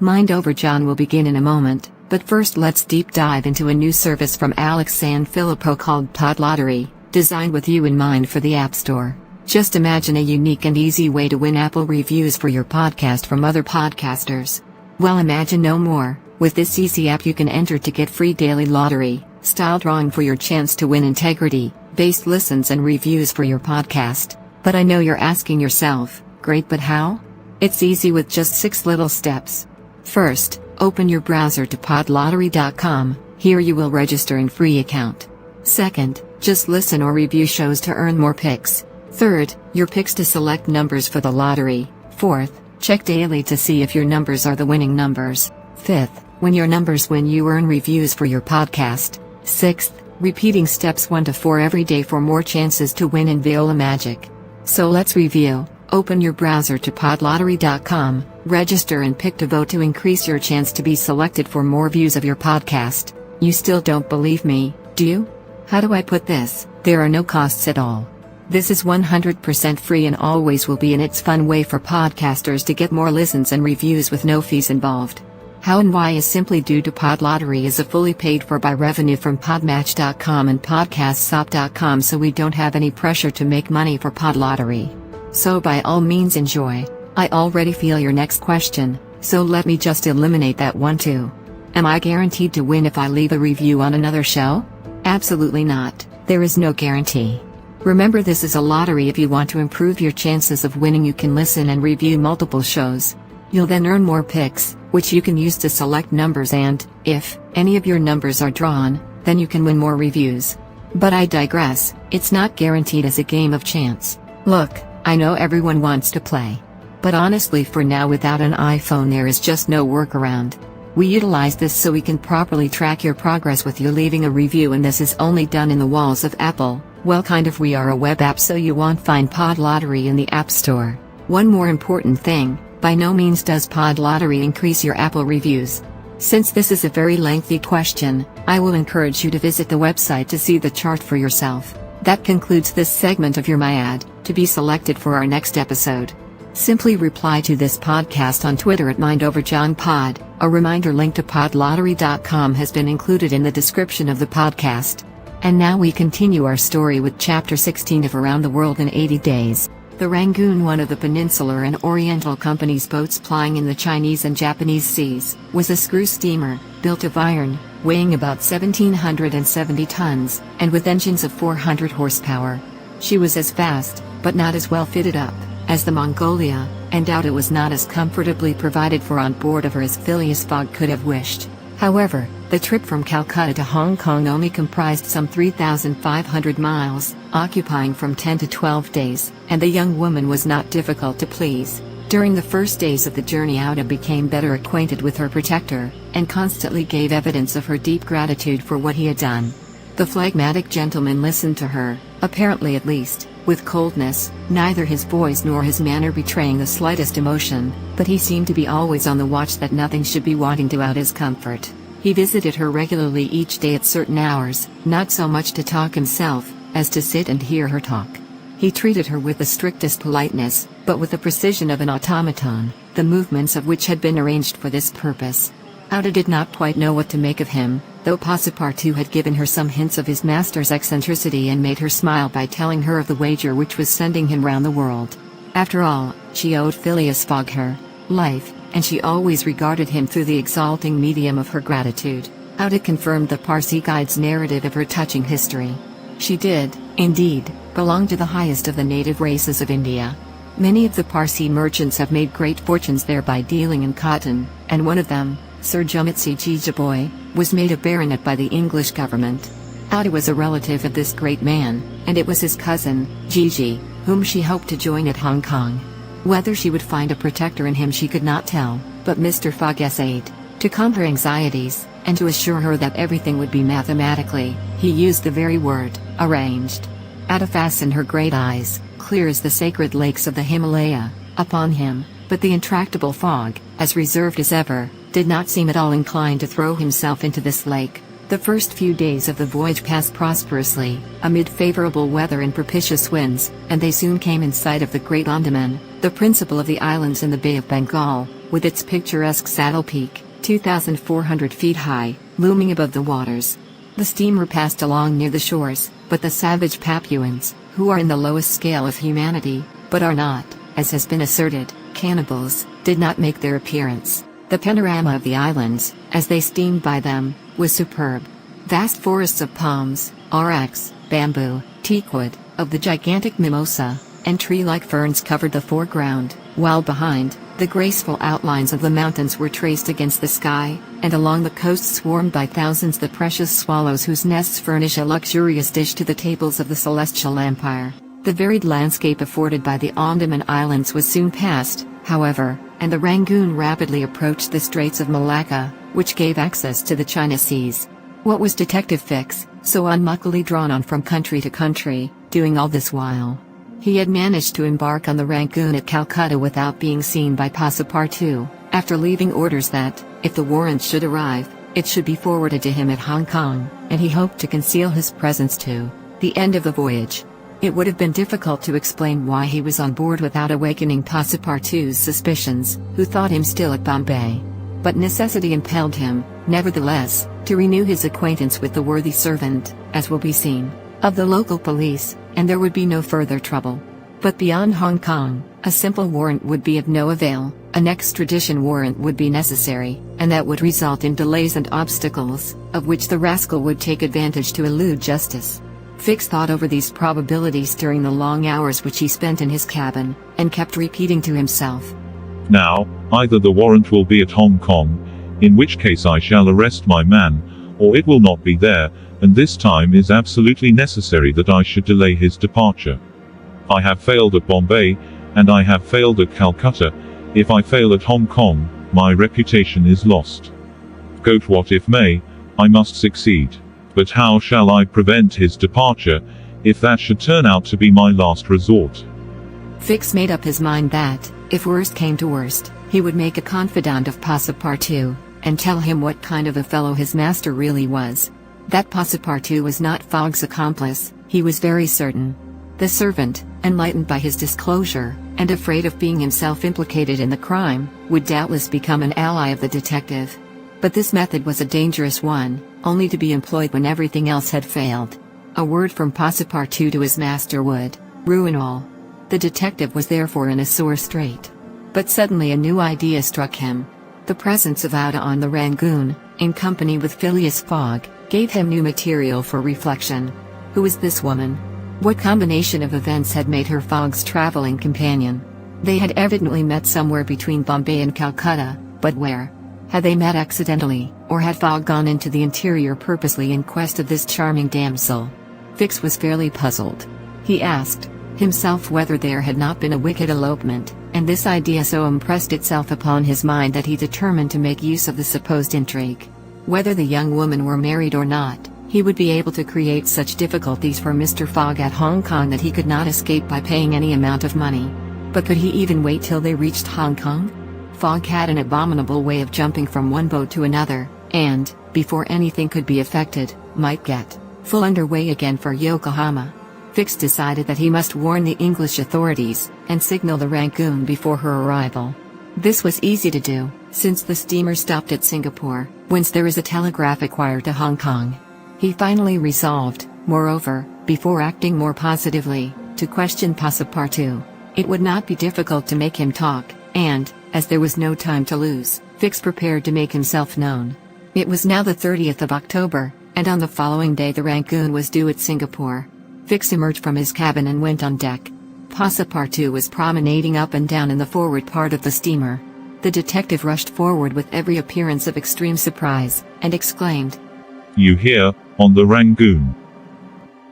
Mind Over John will begin in a moment, but first let's deep dive into a new service from Alex Sanfilippo called PodLottery, designed with you in mind for the App Store. Just imagine a unique and easy way to win Apple reviews for your podcast from other podcasters. Well, imagine no more. With this easy app you can enter to get free daily lottery style drawing for your chance to win integrity-based listens and reviews for your podcast. But I know you're asking yourself, great, but how? It's easy with just 6 little steps. First, open your browser to podlottery.com. Here you will register in free account. Second, just listen or review shows to earn more picks. Third, your picks to select numbers for the lottery. Fourth, check daily to see if your numbers are the winning numbers. Fifth, when your numbers win you earn reviews for your podcast. Sixth, repeating steps 1 to 4 every day for more chances to win in Viola Magic. So let's review. Open your browser to podlottery.com, register and pick to vote to increase your chance to be selected for more views of your podcast. You still don't believe me, do you? How do I put this? There are no costs at all. This is 100% free and always will be, and it's fun way for podcasters to get more listens and reviews with no fees involved. How and why is simply due to PodLottery is a fully paid for by revenue from podmatch.com and podcastsop.com, so we don't have any pressure to make money for PodLottery. So by all means enjoy. I already feel your next question, so let me just eliminate that one too. Am I guaranteed to win if I leave a review on another show? Absolutely not. There is no guarantee. Remember, this is a lottery. If you want to improve your chances of winning, you can listen and review multiple shows. You'll then earn more picks, which you can use to select numbers, and, if any of your numbers are drawn, then you can win more reviews. But I digress, it's not guaranteed as a game of chance. Look, I know everyone wants to play. But honestly, for now, without an iPhone there is just no workaround. We utilize this so we can properly track your progress with you leaving a review, and this is only done in the walls of Apple. Well, kind of. We are a web app, so you won't find PodLottery in the App Store. One more important thing, by no means does PodLottery increase your Apple reviews. Since this is a very lengthy question, I will encourage you to visit the website to see the chart for yourself. That concludes this segment of YourMyAd, to be selected for our next episode. Simply reply to this podcast on Twitter at MindOverJohnPod. A reminder link to podlottery.com has been included in the description of the podcast. And now we continue our story with Chapter 16 of Around the World in 80 Days. The Rangoon, one of the Peninsular and Oriental Company's boats plying in the Chinese and Japanese seas, was a screw steamer, built of iron, weighing about 1,770 tons, and with engines of 400 horsepower. She was as fast, but not as well fitted up, as the Mongolia, and doubt it was not as comfortably provided for on board of her as Phileas Fogg could have wished. However, the trip from Calcutta to Hong Kong only comprised some 3,500 miles, occupying from 10 to 12 days, and the young woman was not difficult to please. During the first days of the journey, Auda became better acquainted with her protector, and constantly gave evidence of her deep gratitude for what he had done. The phlegmatic gentleman listened to her, apparently at least, with coldness, neither his voice nor his manner betraying the slightest emotion, but he seemed to be always on the watch that nothing should be wanting to out his comfort. He visited her regularly each day at certain hours, not so much to talk himself, as to sit and hear her talk. He treated her with the strictest politeness, but with the precision of an automaton, the movements of which had been arranged for this purpose. Auda did not quite know what to make of him, though Passepartout had given her some hints of his master's eccentricity and made her smile by telling her of the wager which was sending him round the world. After all, she owed Phileas Fogg her life, and she always regarded him through the exalting medium of her gratitude. Auda confirmed the Parsi guide's narrative of her touching history. She did, indeed, belong to the highest of the native races of India. Many of the Parsi merchants have made great fortunes there by dealing in cotton, and one of them, Sir Jumitsi Jijaboy, was made a baronet by the English government. Auda was a relative of this great man, and it was his cousin, Gigi, whom she hoped to join at Hong Kong. Whether she would find a protector in him she could not tell, but Mr. Fogg essayed to calm her anxieties, and to assure her that everything would be mathematically, he used the very word, arranged. Auda fastened her great eyes, clear as the sacred lakes of the Himalaya, upon him, but the intractable Fogg, as reserved as ever, did not seem at all inclined to throw himself into this lake. The first few days of the voyage passed prosperously, amid favorable weather and propitious winds, and they soon came in sight of the Great Andaman, the principal of the islands in the Bay of Bengal, with its picturesque saddle peak, 2,400 feet high, looming above the waters. The steamer passed along near the shores, but the savage Papuans, who are in the lowest scale of humanity, but are not, as has been asserted, cannibals, did not make their appearance. The panorama of the islands, as they steamed by them, was superb. Vast forests of palms, aurochs, bamboo, teakwood, of the gigantic mimosa, and tree-like ferns covered the foreground, while behind, the graceful outlines of the mountains were traced against the sky, and along the coast swarmed by thousands the precious swallows whose nests furnish a luxurious dish to the tables of the celestial empire. The varied landscape afforded by the Andaman Islands was soon passed, however, and the Rangoon rapidly approached the Straits of Malacca, which gave access to the China Seas. What was Detective Fix, so unmuckily drawn on from country to country, doing all this while? He had managed to embark on the Rangoon at Calcutta without being seen by Passepartout, after leaving orders that, if the warrant should arrive, it should be forwarded to him at Hong Kong, and he hoped to conceal his presence to the end of the voyage. It would have been difficult to explain why he was on board without awakening Passepartout's suspicions, who thought him still at Bombay. But necessity impelled him, nevertheless, to renew his acquaintance with the worthy servant, as will be seen, of the local police, and there would be no further trouble. But beyond Hong Kong, a simple warrant would be of no avail, an extradition warrant would be necessary, and that would result in delays and obstacles, of which the rascal would take advantage to elude justice. Fix thought over these probabilities during the long hours which he spent in his cabin, and kept repeating to himself, "Now, either the warrant will be at Hong Kong, in which case I shall arrest my man, or it will not be there, and this time is absolutely necessary that I should delay his departure. I have failed at Bombay, and I have failed at Calcutta. If I fail at Hong Kong, my reputation is lost. Go what if may, I must succeed. But how shall I prevent his departure, if that should turn out to be my last resort?" Fix made up his mind that, if worst came to worst, he would make a confidant of Passepartout, and tell him what kind of a fellow his master really was. That Passepartout was not Fogg's accomplice, he was very certain. The servant, enlightened by his disclosure, and afraid of being himself implicated in the crime, would doubtless become an ally of the detective. But this method was a dangerous one, only to be employed when everything else had failed. A word from Passepartout to his master would ruin all. The detective was therefore in a sore strait. But suddenly a new idea struck him. The presence of Ada on the Rangoon, in company with Phileas Fogg, gave him new material for reflection. Who was this woman? What combination of events had made her Fogg's traveling companion? They had evidently met somewhere between Bombay and Calcutta, but where? Had they met accidentally, or had Fogg gone into the interior purposely in quest of this charming damsel? Fix was fairly puzzled. He asked himself whether there had not been a wicked elopement, and this idea so impressed itself upon his mind that he determined to make use of the supposed intrigue. Whether the young woman were married or not, he would be able to create such difficulties for Mr. Fogg at Hong Kong that he could not escape by paying any amount of money. But could he even wait till they reached Hong Kong? Fogg had an abominable way of jumping from one boat to another, and, before anything could be effected, might get full underway again for Yokohama. Fix decided that he must warn the English authorities, and signal the Rangoon before her arrival. This was easy to do, since the steamer stopped at Singapore, whence there is a telegraphic wire to Hong Kong. He finally resolved, moreover, before acting more positively, to question Passepartout. It would not be difficult to make him talk, and, as there was no time to lose, Fix prepared to make himself known. It was now the 30th of October, and on the following day the Rangoon was due at Singapore. Fix emerged from his cabin and went on deck. Passepartout was promenading up and down in the forward part of the steamer. The detective rushed forward with every appearance of extreme surprise, and exclaimed, "You here, on the Rangoon?"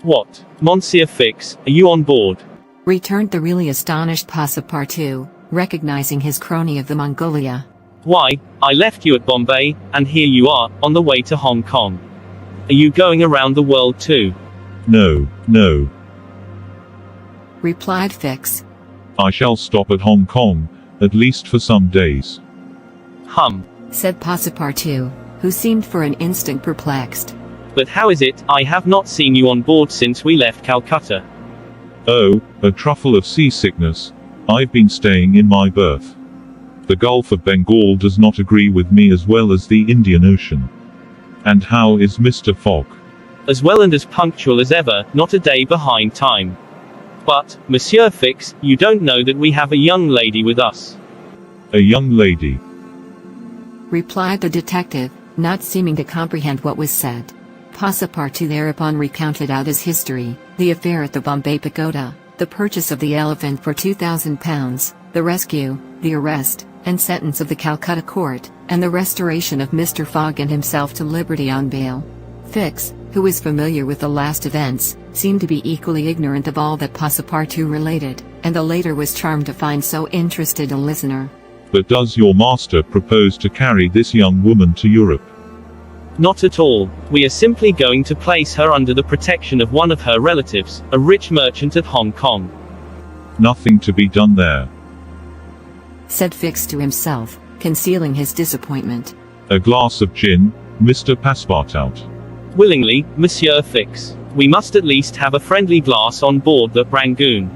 "What, Monsieur Fix, are you on board?" returned the really astonished Passepartout, recognizing his crony of the Mongolia. "Why, I left you at Bombay, and here you are, on the way to Hong Kong. Are you going around the world too?" No, replied Fix. I shall stop at Hong Kong, at least for some days." Said Passepartout, who seemed for an instant perplexed. "But how is it, I have not seen you on board since we left Calcutta?" "Oh, a truffle of seasickness. I've been staying in my berth." The Gulf of Bengal does not agree with me as well as the Indian Ocean. And how is Mr. Fogg? As well and as punctual as ever, not a day behind time. But, Monsieur Fix, you don't know that we have a young lady with us. A young lady, replied the detective, not seeming to comprehend what was said. Passepartout thereupon recounted out his history, the affair at the Bombay Pagoda, the purchase of the elephant for £2,000, the rescue, the arrest, and sentence of the Calcutta court, and the restoration of Mr. Fogg and himself to liberty on bail. Fix, who was familiar with the last events, seemed to be equally ignorant of all that Passepartout related, and the latter was charmed to find so interested a listener. but does your master propose to carry this young woman to Europe? Not at all. We are simply going to place her under the protection of one of her relatives, a rich merchant of Hong Kong. Nothing to be done there, said Fix to himself, concealing his disappointment. A glass of gin, Mr. Passepartout? Willingly, Monsieur Fix. We must at least have a friendly glass on board the Rangoon.